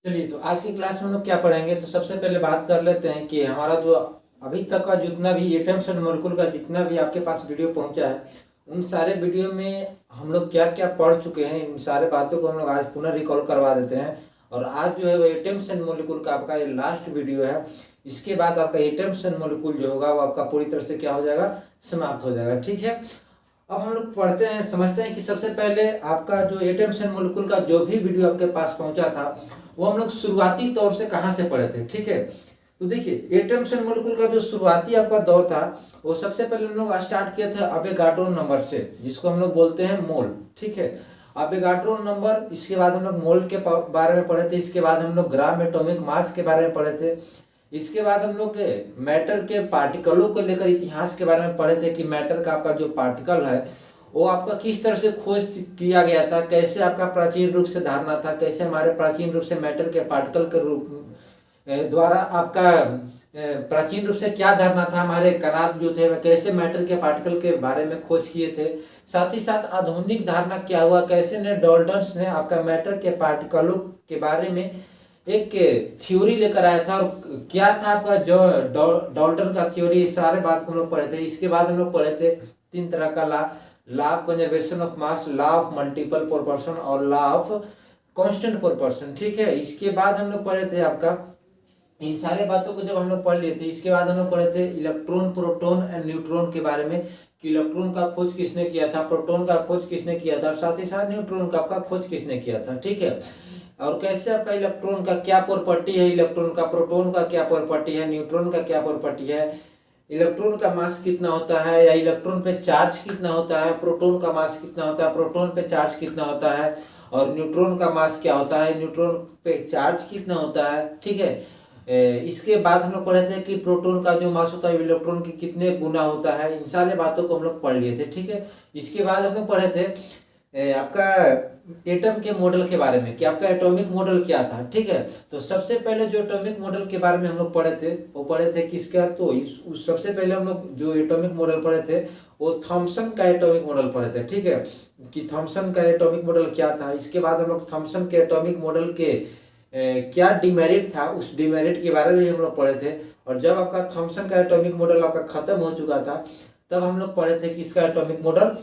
चलिए, तो आज की क्लास में हम लोग क्या पढ़ेंगे। तो सबसे पहले बात कर लेते हैं कि हमारा जो अभी तक का जितना भी एटम्स एंड मॉलिक्यूल का जितना भी आपके पास वीडियो पहुंचा है, उन सारे वीडियो में हम लोग क्या क्या पढ़ चुके हैं, इन सारे बातों को हम लोग आज पुनः रिकॉल करवा देते हैं। और आज जो है वो एटम्स एंड मॉलिक्यूल का आपका ये लास्ट वीडियो है। इसके बाद आपका एटम्स एंड मॉलिक्यूल जो होगा वो आपका पूरी तरह से क्या हो जाएगा, समाप्त हो जाएगा। ठीक है, अब हम लोग पढ़ते हैं, समझते हैं कि सबसे पहले आपका जो एटम्स एंड मॉलिक्यूल का जो भी वीडियो आपके पास पहुंचा था वो हम लोग शुरुआती तौर से कहाँ से पढ़े थे। ठीक है, तो देखिए एटम्स एंड मॉलिक्यूल का जो शुरुआती आपका दौर था वो सबसे पहले हम लोग स्टार्ट किए थे अवोगाड्रो नंबर से, जिसको हम लोग बोलते हैं मोल। ठीक है, अवोगाड्रो नंबर, इसके बाद हम लोग मोल के बारे में पढ़े थे, इसके बाद हम लोग ग्राम एटॉमिक मास के बारे में पढ़े थे, इसके बाद हम लोग मैटर के पार्टिकलों को लेकर इतिहास के बारे में पढ़े थे कि मैटर का आपका जो पार्टिकल है वो आपका किस तरह से खोज किया गया था, कैसे आपका प्राचीन रूप से धारणा था, कैसे हमारे प्राचीन रूप से मैटर के पार्टिकल के रूप द्वारा आपका प्राचीन रूप से क्या धारणा था, हमारे कणाद जो थे वह कैसे मैटर के पार्टिकल के बारे में खोज किए थे। साथ ही साथ आधुनिक धारणा क्या हुआ, कैसे ने डॉल्टन्स ने आपका मैटर के पार्टिकलों के बारे में एक थ्योरी लेकर आया था, और क्या था आपका जो डॉल्टन का थ्योरी, सारे बात को हम लोग पढ़े थे। इसके बाद हम लोग पढ़े थे तीन तरह का law of conservation of mass, law of multiple proportion और लॉ ऑफ कांस्टेंट प्रोपोर्शन। ठीक है, इसके बाद हम लोग पढ़े थे आपका, इन सारे बातों को जब हम लोग पढ़ लिए थे इसके बाद हम लोग पढ़े थे इलेक्ट्रॉन, प्रोटॉन एंड न्यूट्रॉन के बारे में, कि इलेक्ट्रॉन का खोज किसने किया था, प्रोटॉन का खोज किसने किया था, और साथ ही साथ न्यूट्रॉन का आपका खोज किसने किया था। ठीक है, और कैसे आपका इलेक्ट्रॉन का क्या प्रॉपर्टी है, इलेक्ट्रॉन का, प्रोटॉन का क्या प्रॉपर्टी है, न्यूट्रॉन का क्या प्रॉपर्टी है, इलेक्ट्रॉन का मास कितना होता है, या इलेक्ट्रॉन पे चार्ज कितना होता है, प्रोटॉन का मास कितना होता है, प्रोटॉन पे चार्ज कितना होता है, और न्यूट्रॉन का मास क्या होता है, न्यूट्रॉन पे चार्ज कितना होता है। ठीक है, इसके बाद हम लोग पढ़े थे कि प्रोटॉन का जो मास होता है इलेक्ट्रॉन के कितने गुना होता है। इन सारे बातों को हम लोग पढ़ लिए थे। ठीक है, इसके बाद हम लोग पढ़े थे आपका एटम के मॉडल के बारे में, कि आपका एटॉमिक मॉडल क्या था। ठीक है, तो सबसे पहले जो एटॉमिक मॉडल के बारे में हम लोग पढ़े थे वो पढ़े थे किसका, तो सबसे पहले हम लोग जो एटॉमिक मॉडल पढ़े थे वो थॉमसन का एटॉमिक मॉडल पढ़े थे। ठीक है, कि थॉमसन का एटॉमिक मॉडल क्या था। इसके बाद हम लोग थॉमसन के एटॉमिक मॉडल के क्या डिमेरिट था, उस डिमेरिट के बारे में हम लोग पढ़े थे। और जब आपका थॉमसन का एटॉमिक मॉडल आपका खत्म हो चुका था तब हम लोग पढ़े थे किसका एटॉमिक मॉडल।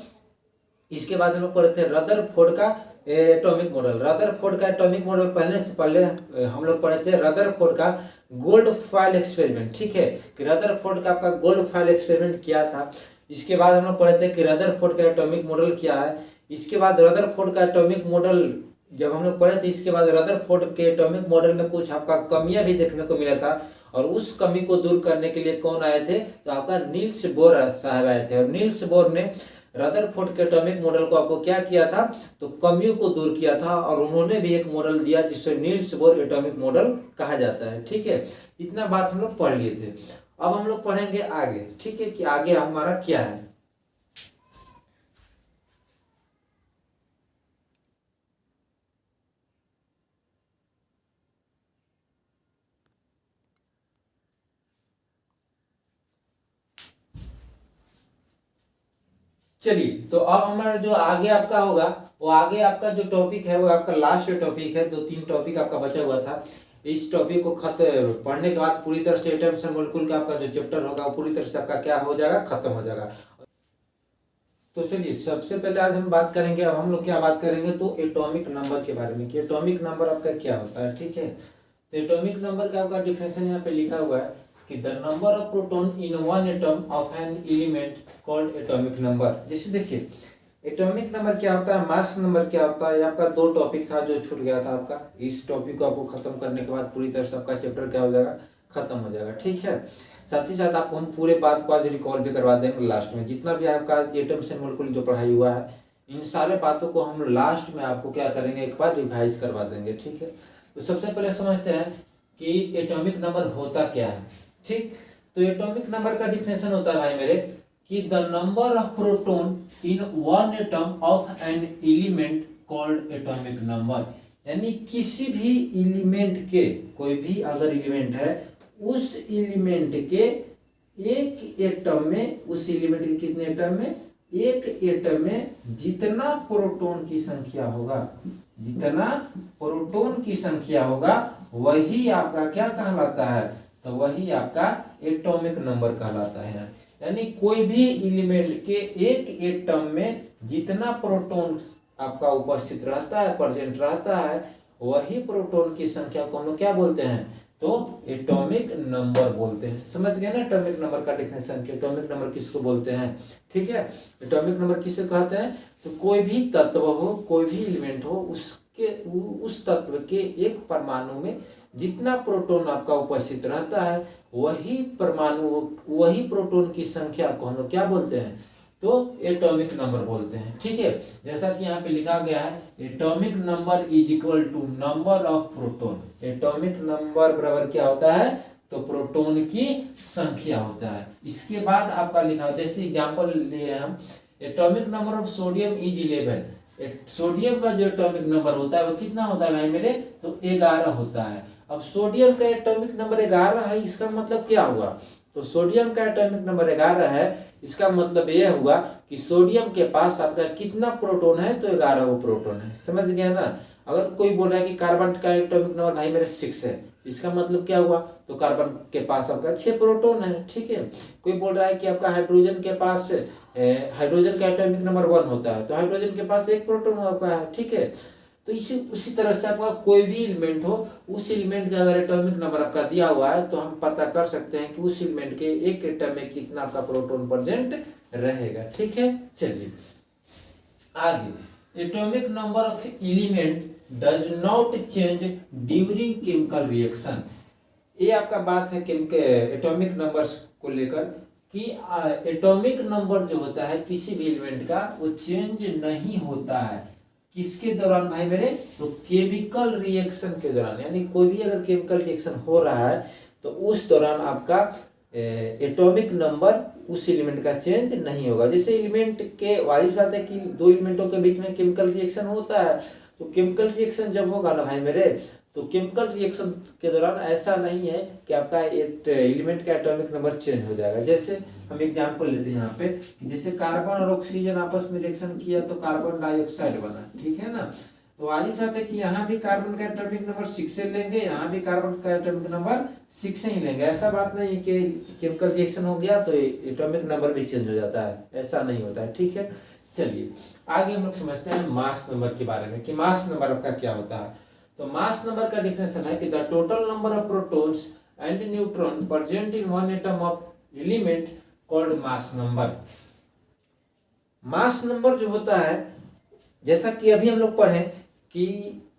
इसके बाद हम लोग पढ़े थे रदरफोर्ड का एटॉमिक मॉडल। रदरफोर्ड का एटॉमिक मॉडल पहले से पहले हम लोग पढ़े थे रदरफोर्ड का गोल्ड फॉयल एक्सपेरिमेंट। ठीक है, कि रदरफोर्ड का आपका गोल्ड फॉयल एक्सपेरिमेंट क्या था। इसके बाद हम लोग पढ़े थे कि रदरफोर्ड का एटॉमिक मॉडल क्या है। इसके बाद रदरफोर्ड का एटॉमिक मॉडल जब हम लोग पढ़े थे, इसके बाद रदरफोर्ड के एटॉमिक मॉडल में कुछ आपका कमियां भी देखने को मिला था, और उस कमी को दूर करने के लिए कौन आए थे, तो आपका नील्स बोर साहब आए थे। और नील्स बोर ने रदरफोर्ड के एटॉमिक मॉडल को आपको क्या किया था, तो कमियों को दूर किया था, और उन्होंने भी एक मॉडल दिया जिससे नील्स बोर एटॉमिक मॉडल कहा जाता है। ठीक है, इतना बात हम लोग पढ़ लिए थे। अब हम लोग पढ़ेंगे आगे। ठीक है, कि आगे हमारा क्या है। चलिए, तो अब हमारा जो आगे आपका होगा वो आगे आपका जो टॉपिक है वो आपका लास्ट टॉपिक है। 2-3 टॉपिक आपका बचा हुआ था। इस टॉपिक को खत्म पढ़ने के बाद पूरी तरह से एटम्स एंड मॉलिक्यूल का आपका जो चैप्टर होगा वो पूरी तरह से आपका क्या हो जाएगा, खत्म हो जाएगा। तो चलिए, सबसे पहले आज हम बात करेंगे, अब हम लोग क्या बात करेंगे, तो एटॉमिक नंबर के बारे में, कि एटॉमिक नंबर आपका क्या होता है। ठीक है, तो एटॉमिक नंबर का आपका डिफिनेशन यहाँ पे लिखा हुआ है कि the number of proton in one atom of an element called atomic number. जैसे देखिए एटॉमिक नंबर क्या होता है, मास नंबर क्या होता है। आपका 2 टॉपिक था जो छूट गया था आपका। इस टॉपिक को आपको खत्म करने के बाद पूरी तरह से आपका चैप्टर क्या हो जाएगा, खत्म हो जाएगा। ठीक है, साथ ही साथ आपको हम पूरे बात को आज रिकॉल भी करवा देंगे लास्ट में, जितना भी आपका एटम्स एंड मॉलिक्यूल जो पढ़ाई हुआ है इन सारे बातों को हम लास्ट में आपको क्या करेंगे, एक बार रिवाइज करवा देंगे। ठीक है, तो सबसे पहले समझते हैं कि एटॉमिक नंबर होता क्या है। ठीक, तो एटॉमिक नंबर का डिफिनेशन होता है भाई मेरे, कि the number of proton in one atom of an element called atomic number. यानी किसी भी एलिमेंट के, कोई भी अगर एलिमेंट है उस एलिमेंट के एक एटम में, उस एलिमेंट के कितने एटम में, एक एटम में जितना प्रोटॉन की संख्या होगा, जितना प्रोटॉन की संख्या होगा वही आपका क्या कहलाता है, तो वही आपका एटॉमिक नंबर कहलाता है। यानी कोई भी एलिमेंट के एक एटम में जितना प्रोटॉन आपका उपस्थित रहता है, प्रेजेंट रहता है, वही प्रोटॉन की संख्या को हम लोग क्या बोलते हैं, तो एटॉमिक नंबर बोलते हैं। समझ गए ना एटॉमिक नंबर का डेफिनेशन कि एटॉमिक नंबर किसको बोलते हैं। ठीक है, एटॉमिक नंबर किसे कहते हैं, तो कोई भी तत्व हो, कोई भी एलिमेंट हो, उसके उस तत्व के एक परमाणु में जितना प्रोटॉन आपका उपस्थित रहता है वही परमाणु, वही प्रोटॉन की संख्या को हम लोग क्या बोलते हैं, तो एटॉमिक नंबर बोलते हैं। ठीक है, जैसा कि यहाँ पे लिखा गया है atomic number is equal to number of proton. Atomic number बराबर क्या होता है, तो प्रोटॉन की संख्या होता है। इसके बाद आपका लिखा, जैसे एग्जांपल लिए हम, atomic number of sodium is 11। Sodium का जो एटॉमिक नंबर होता है वो कितना होता है भाई मेरे, तो 11 होता है। अब सोडियम का एटॉमिक नंबर 11 है, इसका मतलब क्या हुआ, तो सोडियम का एटॉमिक नंबर 11 है, इसका मतलब यह हुआ कि सोडियम के पास आपका कितना प्रोटॉन है, तो 11 वो प्रोटॉन है। समझ गया ना। अगर कोई बोल रहा है कि कार्बन का एटॉमिक नंबर भाई मेरे 6 है, इसका मतलब क्या हुआ, तो कार्बन के पास आपका 6 प्रोटॉन है। ठीक है, कोई बोल रहा है कि आपका हाइड्रोजन के पास, हाइड्रोजन का एटॉमिक नंबर 1 होता है, तो हाइड्रोजन के पास 1 प्रोटॉन आपका है। ठीक है, तो उसी तरह से आपका कोई भी एलिमेंट हो, उस एलिमेंट का अगर एटॉमिक नंबर आपका दिया हुआ है तो हम पता कर सकते हैं कि उस एलिमेंट के एक एटम में कितना आपका प्रोटॉन प्रेजेंट रहेगा। ठीक है, चलिए आगे, atomic number of element does not change during chemical reaction. ये आपका बात है एटॉमिक नंबर्स को लेकर कि एटॉमिक नंबर जो होता है किसी भी एलिमेंट का वो चेंज नहीं होता है। किसके दौरान भाई मेरे, तो केमिकल रिएक्शन के दौरान। यानी कोई भी अगर केमिकल रिएक्शन हो रहा है तो उस दौरान आपका एटॉमिक नंबर उस एलिमेंट का चेंज नहीं होगा। जैसे एलिमेंट के वाली बात है कि दो एलिमेंटों के बीच में केमिकल रिएक्शन होता है, तो केमिकल रिएक्शन जब होगा ना भाई मेरे, तो केमिकल रिएक्शन के दौरान ऐसा नहीं है कि आपका एलिमेंट का एटॉमिक नंबर चेंज हो जाएगा। जैसे हम एग्जांपल लेते हैं यहाँ पे, जैसे कार्बन और ऑक्सीजन आपस में रिएक्शन किया तो कार्बन डाइऑक्साइड बना। ठीक है ना, तो वाली बात है कि यहाँ भी कार्बन का एटॉमिक नंबर 6 से लेंगे, यहाँ भी कार्बन का एटॉमिक नंबर 6 से ही लेंगे। ऐसा बात नहीं है कि केमिकल रिएक्शन हो गया तो एटॉमिक नंबर भी चेंज हो जाता है, ऐसा नहीं होता है। ठीक है, चलिए आगे हम लोग समझते हैं मास नंबर के बारे में कि मास नंबर आपका क्या होता है। तो मास नंबर का डिफिनेशन है कि the total number of protons and neutron present in one atom of element called mass number. Mass number जो होता है, जैसा कि अभी हम लोग पढ़े कि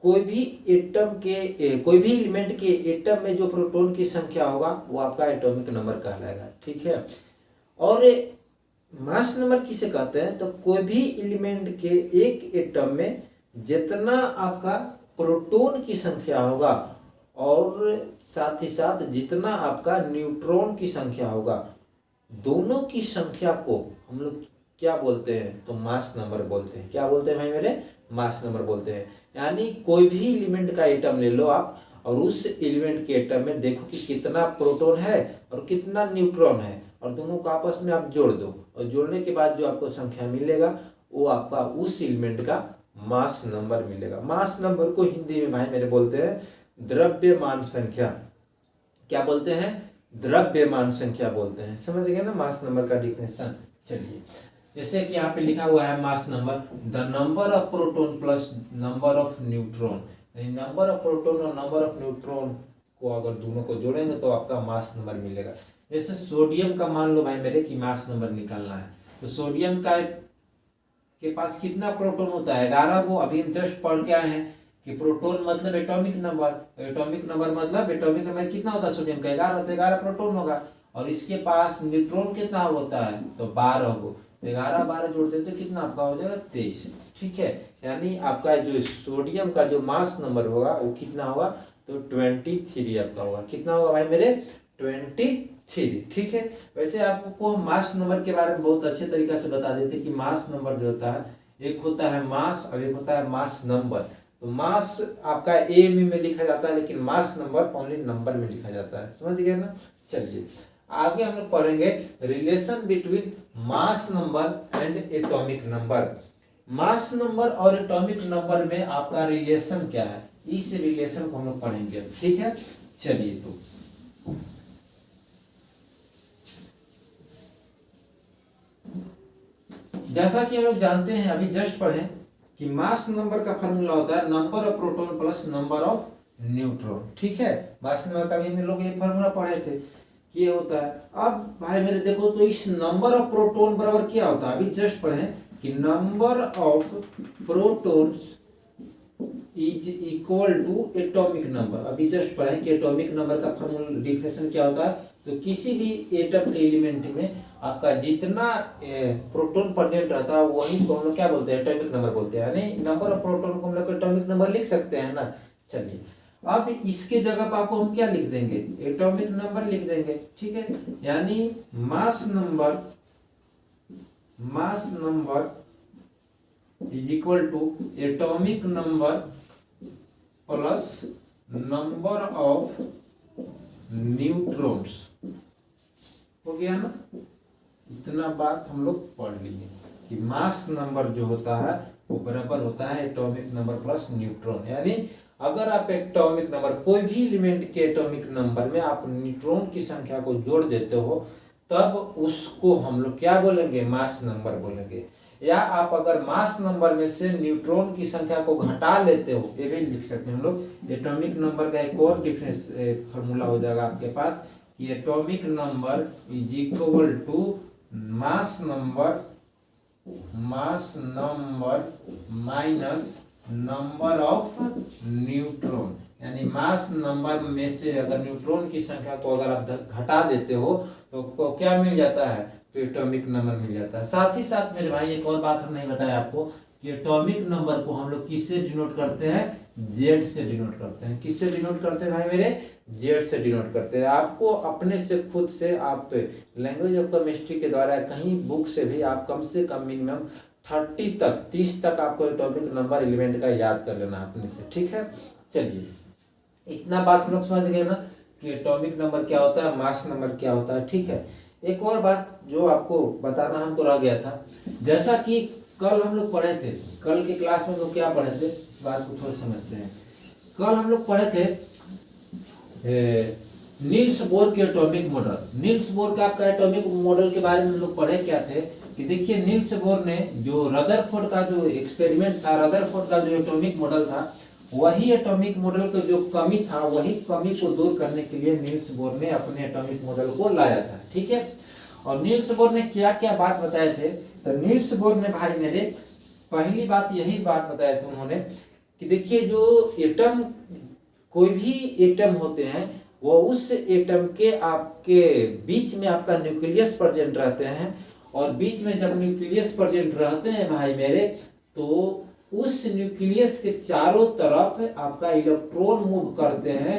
कोई भी एटम के कोई भी एलिमेंट के एटम में जो प्रोटॉन की संख्या होगा वो आपका एटॉमिक नंबर कहलाएगा। ठीक है, और मास नंबर किसे कहते हैं, तो कोई भी एलिमेंट के एक एटम में जितना आपका प्रोटॉन की संख्या होगा और साथ ही साथ जितना आपका न्यूट्रॉन की संख्या होगा, दोनों की संख्या को हम लोग क्या बोलते हैं, तो मास नंबर बोलते हैं। क्या बोलते हैं भाई मेरे, मास नंबर बोलते हैं। यानी कोई भी एलिमेंट का एटम ले लो आप और उस एलिमेंट के एटम में देखो कि कितना प्रोटॉन है और कितना न्यूट्रॉन है, और दोनों को आपस में आप जोड़ दो, और जोड़ने के बाद जो आपको संख्या मिलेगा वो आपका उस एलिमेंट का मास नंबर मिलेगा। मास नंबर को हिंदी में भाई मेरे बोलते हैं द्रव्यमान संख्या। क्या बोलते हैं, द्रव्यमान संख्या बोलते हैं। समझ गए ना मास नंबर का डिफिनेशन। चलिए, जैसे कि यहाँ पे लिखा हुआ है mass number, the number of proton plus number of neutron. Number of proton और नंबर ऑफ न्यूट्रॉन को अगर दोनों को जोड़ेंगे तो आपका मास नंबर मिलेगा। जैसे सोडियम का मान लो भाई मेरे कि मास नंबर निकालना है, तो सोडियम का के पास कितना प्रोटॉन होता है, 11 को। अभी हम जस्ट पढ़ के आए हैं कि प्रोटॉन मतलब एटॉमिक नंबर, एटॉमिक नंबर मतलब एटॉमिक नंबर कितना होता है सोडियम का, 11, तो 11 प्रोटॉन होगा। और इसके पास न्यूट्रॉन कितना होता है, तो 12 को। 11 12 जोड़ देते तो कितना आपका हो जाएगा, 23। ठीक है, यानी आपका जो सोडियम का जो मास नंबर होगा वो कितना होगा, तो 23 आपका होगा। कितना होगा भाई मेरे, 23। ठीक है, वैसे आपको मास नंबर के बारे में बहुत अच्छे तरीके से बता देते कि मास नंबर जो होता है, एक होता है मास और एक होता है मास नंबर। तो मास आपका ए में लिखा जाता है, लेकिन मास नंबर ओनली नंबर में लिखा जाता है। समझ गए ना। चलिए आगे हम लोग पढ़ेंगे relation between mass number and atomic number. Mass number और एटॉमिक नंबर में आपका रिलेशन क्या है, इस रिलेशन को हम लोग पढ़ेंगे, ठीक है। चलिए, तो जैसा कि हम लोग जानते हैं, अभी जस्ट पढ़े कि मास नंबर का फॉर्मूला होता है number of proton plus number of neutron, ठीक है। मास नंबर का भी हम लोग ये फॉर्मूला पढ़े थे कि ये होता है। अब भाई मेरे देखो, तो इस नंबर ऑफ प्रोटॉन बराबर क्या होता है, अभी जस्ट पढ़े कि number of protons is equal to atomic number. अभी जस्ट पढ़े कि एटॉमिक नंबर का फॉर्मूला डिफिनेशन क्या होता है, तो किसी भी एटम के एलिमेंट में आपका जितना प्रोटॉन प्रेजेंट रहता है वही को हम लोग क्या बोलते हैं, एटॉमिक नंबर बोलते हैं। यानी नंबर ऑफ प्रोटॉन को हम लोग एटॉमिक नंबर लिख सकते हैं ना। चलिए, अब इसके जगह पर आपको हम क्या लिख देंगे, एटॉमिक नंबर लिख देंगे, ठीक है। यानी mass number is equal to atomic number plus number of neutrons. हो गया ना, इतना बात हम लोग पढ़ लिए कि मास नंबर जो होता है वो बराबर होता है एटॉमिक नंबर प्लस न्यूट्रॉन। यानी अगर आप एटॉमिक नंबर, कोई भी एलिमेंट के एटॉमिक नंबर में आप न्यूट्रॉन की संख्या को जोड़ देते हो, तब उसको हम लोग क्या बोलेंगे, मास नंबर बोलेंगे। या आप अगर मास नंबर में से न्यूट्रॉन की संख्या को घटा लेते हो, ये भी लिख सकते हैं हम लोग। एटॉमिक नंबर का एक और डिफरेंस फॉर्मूला हो जाएगा आपके पास कि atomic number is equal to mass number minus number of neutron. यानी मास नंबर में से अगर न्यूट्रॉन की संख्या को अगर आप घटा देते हो तो आपको क्या मिल जाता है, तो एटॉमिक नंबर मिल जाता है। साथ ही साथ मेरे भाई एक और बात हम नहीं बताया आपको कि एटॉमिक नंबर को हम लोग किससे डिनोट करते हैं, जेड से डिनोट करते हैं। किससे डिनोट करते हैं भाई मेरे, जेड से डिनोट करते हैं। आपको अपने से खुद से आप लैंग्वेज ऑफ केमिस्ट्री के द्वारा कहीं बुक से भी आप कम से कम मिनिमम 30 तक आपको एटॉमिक नंबर एलिमेंट का याद कर लेना अपने से, ठीक है। चलिए, इतना बात हम लोग समझ गए ना कि एटॉमिक नंबर क्या होता है, मास नंबर क्या होता है, ठीक है। एक और बात जो आपको बताना हमको रह गया था, जैसा कि कल हम लोग पढ़े थे, कल के क्लास में हम लोग क्या पढ़े थे, इस बात को थोड़ा समझते हैं। कल हम लोग पढ़े थे नील्स बोर के एटॉमिक मॉडल। नील्स बोर का आपका एटॉमिक मॉडल के बारे में हम लोग पढ़े क्या थे कि देखिए, नील्स बोर ने जो रदरफोर्ड का जो एक्सपेरिमेंट था, रदरफोर्ड का जो एटॉमिक मॉडल था, वही एटॉमिक मॉडल का जो कमी था, वही कमी को दूर करने के लिए नील्स बोर ने अपने एटॉमिक मॉडल को लाया था, ठीक है। और नील्स बोर ने क्या क्या बात बताए थे, तो नील्स बोर ने भाई मेरे पहली बात यही बात बताए थे उन्होंने कि देखिए, जो एटम, कोई भी एटम होते हैं वो उस एटम के आपके बीच में आपका न्यूक्लियस प्रेजेंट रहते हैं, और बीच में जब न्यूक्लियस प्रेजेंट रहते हैं भाई मेरे, तो उस न्यूक्लियस के चारों तरफ आपका इलेक्ट्रॉन मूव करते हैं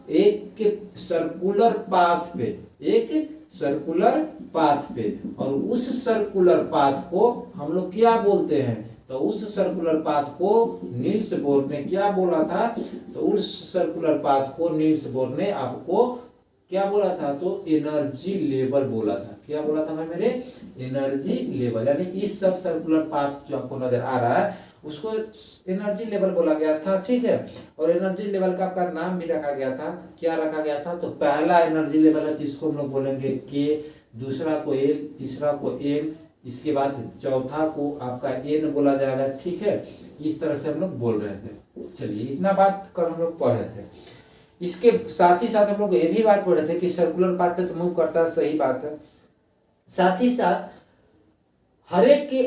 एक सर्कुलर पाथ पे, एक सर्कुलर पाथ पे। और उस सर्कुलर पाथ को हम लोग क्या बोलते हैं, तो उस सर्कुलर पाथ को नील्स बोर ने क्या बोला था, तो उस सर्कुलर पाथ को नील्स बोर ने आपको क्या बोला था, तो एनर्जी लेवल बोला था। क्या बोला था भाई मेरे, एनर्जी लेवल। यानी इस सब सर्कुलर पाथ जो आपको नजर आ रहा है उसको एनर्जी लेवल बोला गया था, ठीक है। और एनर्जी लेवल का आपका नाम भी रखा गया था, क्या रखा गया था, तो पहला एनर्जी लेवल है जिसको हम लोग बोलेंगे के, दूसरा को एल, तीसरा को एम, इसके बाद चौथा को आपका एन बोला जाएगा, ठीक है। इस तरह से हम लोग बोल रहे थे। चलिए, इतना बात कल हम लोग पढ़े थे। इसके साथ ही साथ हम लोग ये भी बात पढ़े थे कि सर्कुलर पाथ पे तो मूव करता है, सही बात है। साथ ही साथ हर एक के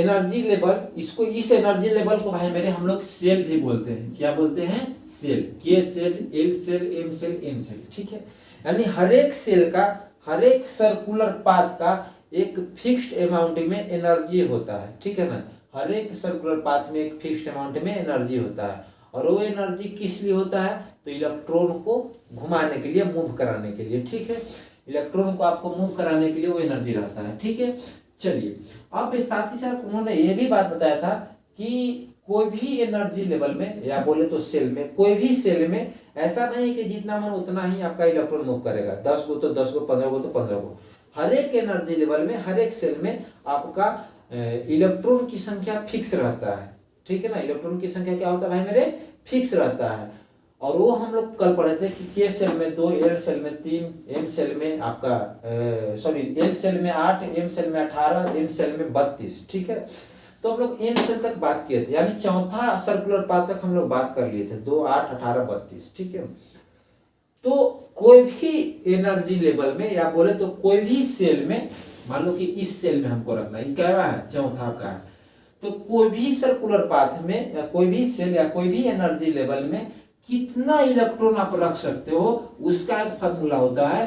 एनर्जी लेवल, इसको, इस एनर्जी लेवल को भाई मेरे हम लोग सेल भी बोलते हैं। क्या बोलते हैं, cell. K cell, L cell, M cell, N cell, ठीक है। यानी हर एक सेल का, हर एक सर्कुलर पाथ का एक फिक्स्ड अमाउंट में एनर्जी होता है, ठीक है ना। हर एक सर्कुलर पाथ में एक फिक्स्ड अमाउंट में एनर्जी होता है, और वो एनर्जी किस लिए होता है, तो इलेक्ट्रॉन को घुमाने के लिए, मूव कराने के लिए, ठीक है। इलेक्ट्रॉन को आपको मूव कराने के लिए वो एनर्जी रहता है, ठीक है। चलिए, अब साथ ही साथ उन्होंने ये भी बात बताया था कि कोई भी एनर्जी लेवल में, या बोले तो सेल में, कोई भी सेल में ऐसा नहीं कि जितना मन उतना ही आपका इलेक्ट्रॉन मूव करेगा, 10 गो तो 10 गो, 15 गो तो 15 गो। हर एक एनर्जी लेवल में, हर एक सेल में आपका इलेक्ट्रॉन की संख्या फिक्स रहता है, ठीक है ना। इलेक्ट्रॉन की संख्या क्या होता है भाई मेरे, फिक्स रहता है। और वो हम लोग कल पढ़े थे कि के सेल में 2, एल सेल में 3, एम सेल में आपका एल सेल में 8, एम सेल में 18, एन सेल में 32, ठीक है। तो हम लोग एन सेल तक बात किए थे, यानी चौथा सर्कुलर पाथ तक हम लोग बात कर लिए थे, 2, 8, 18, 32, ठीक है। तो कोई भी एनर्जी लेवल में या बोले तो कोई भी सेल में, मान लो कि इस सेल में हमको रखना है, क्या है, चौथा का है, तो कोई भी सर्कुलर पाथ में या कोई भी सेल या कोई भी एनर्जी लेवल में कितना इलेक्ट्रॉन आप रख सकते हो, उसका एक फॉर्मूला होता है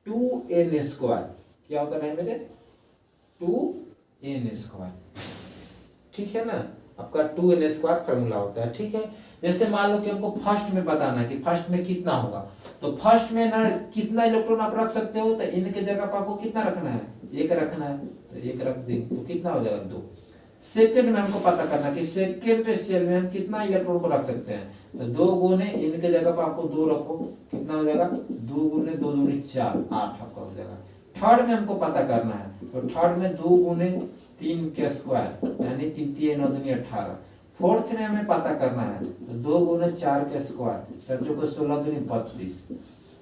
2n²। क्या होता है मेरे, 2n², ठीक है ना। आपका 2n² फॉर्मूला होता है, ठीक है। जैसे मान लो कि हमको फर्स्ट में बताना है कि फर्स्ट में कितना होगा, तो फर्स्ट में ना कितना इलेक्ट्रॉन आप रख सकते हो, तो इनके जगह पर आपको कितना रखना है, 1 रखना है, तो 1 रख दें तो कितना हो जाएगा, 2। सेकेंड में हमको पता करना कि सेकेंड सेल में हम कितना इलेक्ट्रॉन को रख सकते हैं, तो 2 गुने इनके जगह पर आपको 2 रखो, कितना हो जाएगा, 2 गुने 2 दूनी 4, 8 आपका हो जाएगा। थर्ड में हमको पता करना है, तो थर्ड में 2 गुने 3 के स्क्वायर, यानी 3 3 9 दूनी 18। फोर्थ में हमें पता करना है, तो 2 गुने 4 के स्क्वायर, 4 को 16 दूनी 32,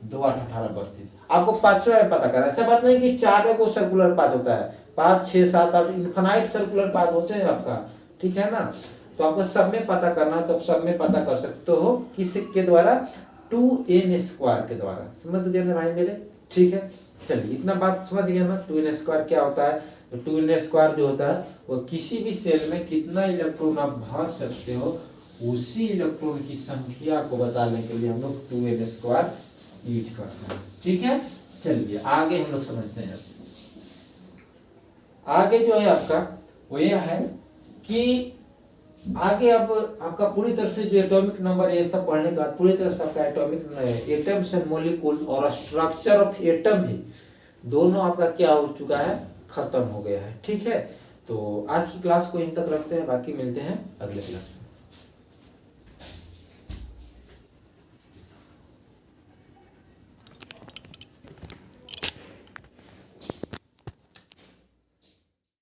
2 8 18 32। आपको पांचवा में पता करना है। ऐसा बात नहीं कि 4 को सर्कुलर पाथ होता है, 5 6 7 8 इनफाइनाइट सर्कुलर पाथ होते हैं आपका, ठीक है ना। तो आपको सब में पता करना, तो सब में पता कर सकते हो किसके द्वारा, 2n² के द्वारा। समझ गए ना भाई मेरे, ठीक है। चलिए इतना बात समझ गया ना, 2n² क्या होता है। तो 2n² जो होता है वो किसी भी सेल में कितना इलेक्ट्रॉन आप भर सकते हो, उसी इलेक्ट्रॉन की संख्या को बताने के लिए हम लोग 2n² यूज करते हैं, ठीक है। चलिए आगे हम लोग समझते हैं। आगे जो है आपका वो यह है कि आगे अब आपका पूरी तरह से जो एटॉमिक नंबर ये सब पढ़ने के बाद पूरी तरह से आपका एटॉमिक एटम्स एंड मॉलिक्यूल और स्ट्रक्चर ऑफ एटम भी दोनों आपका क्या हो चुका है, खत्म हो गया है, ठीक है। तो आज की क्लास को यहीं तक रखते हैं, बाकी मिलते हैं अगले क्लास में।